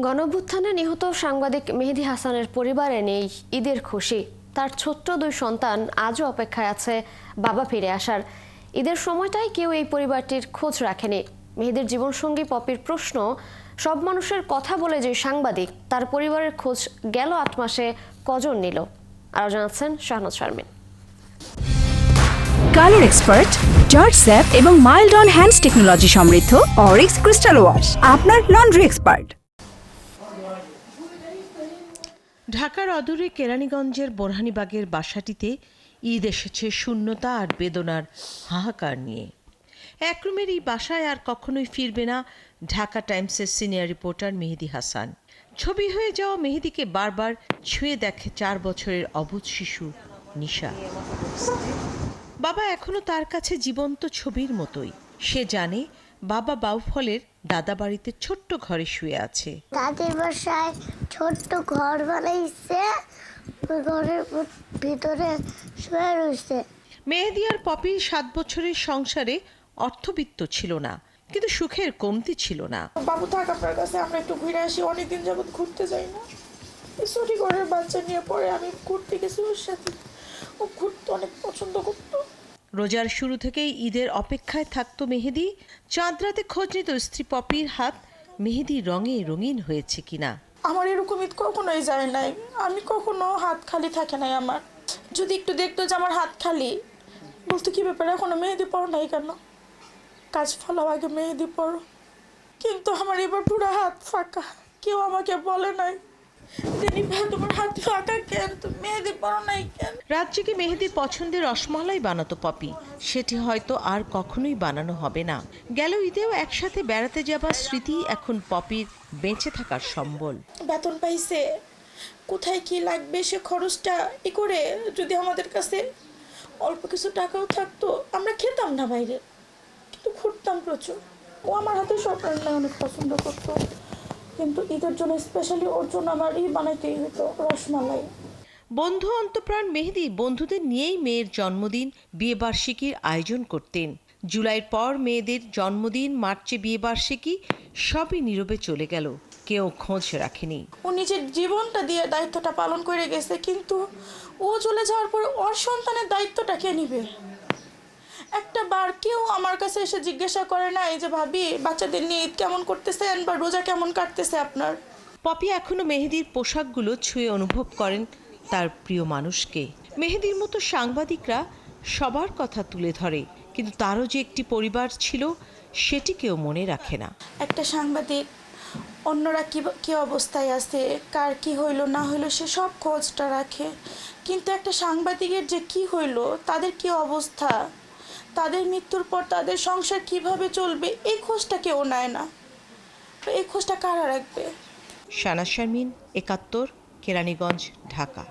গণঅভ্যুত্থানে নিহত সাংবাদিক মেহেদী হাসানের পরিবারে নেই ঈদের খুশি। তার ছোট্ট দুই সন্তান আজও অপেক্ষায় আছে বাবা ফিরে আসার। ঈদের সময়টাই কেউ এই পরিবারটির খোঁজ রাখেনি। মেহেদীর জীবনসঙ্গী পপির প্রশ্ন, সব মানুষের কথা বলে যে সাংবাদিক, তার পরিবারের খোঁজ গেল ৮ মাসে কজন নিল? আরও জানাচ্ছেন Shahnaz Sharmin. Colour expert, George sap এবং মাইল্ড অন হ্যান্ডস টেকনোলজি সমৃদ্ধ অরিক্স ক্রিস্টাল ওয়াশ আপনার লন্ড্রি এক্সপার্ট। ঢাকার অদূরে কেরানীগঞ্জের বোরহানীবাগের বাসাটিতে ঈদ এসেছে শূন্যতা আর বেদনার হাহাকার নিয়ে। এক রুমের এই বাসায় আর কখনোই ফিরবে না ঢাকা টাইমসের সিনিয়র রিপোর্টার মেহেদী হাসান। ছবি হয়ে যাওয়া মেহেদীকে বারবার ছুঁয়ে দেখে ৪ বছরের অবুঝ শিশু নিশা। বাবা এখনো তার কাছে জীবন্ত ছবির মতোই। সে জানে বাবা বাউফলের দাদা বাড়িতে ছোট্ট ঘরে শুয়ে আছে। দাদির বাসায় ছোট্ট ঘর বানাইছে, ঘরের ভিতরে শুয়ে রয়েছে। মেহেদী আর পপির ৭ বছরের সংসারে অর্থবিত্ত ছিল না, কিন্তু সুখের কমতি ছিল না। বাবু থাক আপনার কাছে, আমরা একটু ঘুরে আসি, অনেকদিন যাবত ঘুরতে যাই না। ছুটি করে বাচ্চা নিয়ে পরে আমি ঘুরতে গেছি ওর সাথে। ও ঘুরতে অনেক পছন্দ করতো। রোজার শুরু থেকেই ঈদের অপেক্ষায় থাকতো মেহেদী। চাঁদ রাতে খোঁজ নিত স্ত্রী পপির হাত মেহেদী রঙে রঙিন হয়েছে কিনা। আমার এরকম ঈদ কখনোই যায় নাই, আমি কখনো হাত খালি থাকে নাই। আমার যদি একটু দেখতো যে আমার হাত খালি, বলতো কি ব্যাপারে এখনো মেহেদি পড়ো নাই কেন, কাজ ফলাও আগে মেহেদি পড়ো। কিন্তু আমার এবার পুরো হাত ফাঁকা, কেউ আমাকে বলে নাই তোমার হাত ফাঁকা কেন, তুমি মেহেদি পড়ো নাই কেন। রাত জেগে মেহেদীর পছন্দের রসমালাই বানাতো পপি, সেটি হয়তো আর কখনোই বানানো হবে না। গেল ঈদেও একসাথে বেড়াতে যাবার স্মৃতি এখন পপির বেঁচে থাকার সম্বল। বেতন পাইছে, কোথায় কি লাগবে সে খরচটা ই করে, যদি আমাদের কাছে অল্প কিছু টাকাও থাকতো আমরা খেতাম না বাইরে, কিন্তু ঘুরতাম প্রচুর। ও আমার হাতে সব রান্না অনেক পছন্দ করতো, কিন্তু ঈদের জন্য স্পেশালি ওর জন্য আমার বানাইতেই হতো রসমালাই। বন্ধু অন্তপ্রাণ মেহেদী বন্ধুদের নিয়েই মেয়ের জন্মদিন, বিয়েবার্ষিকীর আয়োজন করতেন। জুলাইয়ের পর মেয়েদের জন্মদিন, মার্চে বিয়েবার্ষিকী, সবই নীরবে চলে গেল, কেউ খোঁজ রাখেনি। ও নিজের জীবনটা দিয়ে দায়িত্বটা পালন করে গেছে, কিন্তু ও চলে যাওয়ার পর ওর সন্তানের দায়িত্বটা কে নিবে? একটা বার কেউ আমার কাছে এসে জিজ্ঞাসা করে না এই যে ভাবি বাচ্চাদের নিয়ে ঈদ কেমন করতেছেন বা রোজা কেমন কাটতেছে আপনার? পপি এখনো মেহেদীর পোশাকগুলো ছুঁয়ে অনুভব করেন তার প্রিয় মানুষকে। মেহেদীর মতো সাংবাদিকরা সবার কথা তুলে ধরে, কিন্তু তারও যে একটি পরিবার ছিল সেটি কেউ মনে রাখে না। একটা সাংবাদিক অন্যরা কি অবস্থায় আছে, কার কি হইলো না হইলো, সে সব খোঁজটা রাখে, কিন্তু একটা সাংবাদিকের যে কি হইলো, তাদের কি অবস্থা, তাদের মৃত্যুর পর তাদের সংসার কিভাবে চলবে, এই খোঁজটা কেউ নেয় না। এই খোঁজটা কারা রাখবে? শাহনাজ শারমিন, ৭১, কেরানীগঞ্জ, ঢাকা।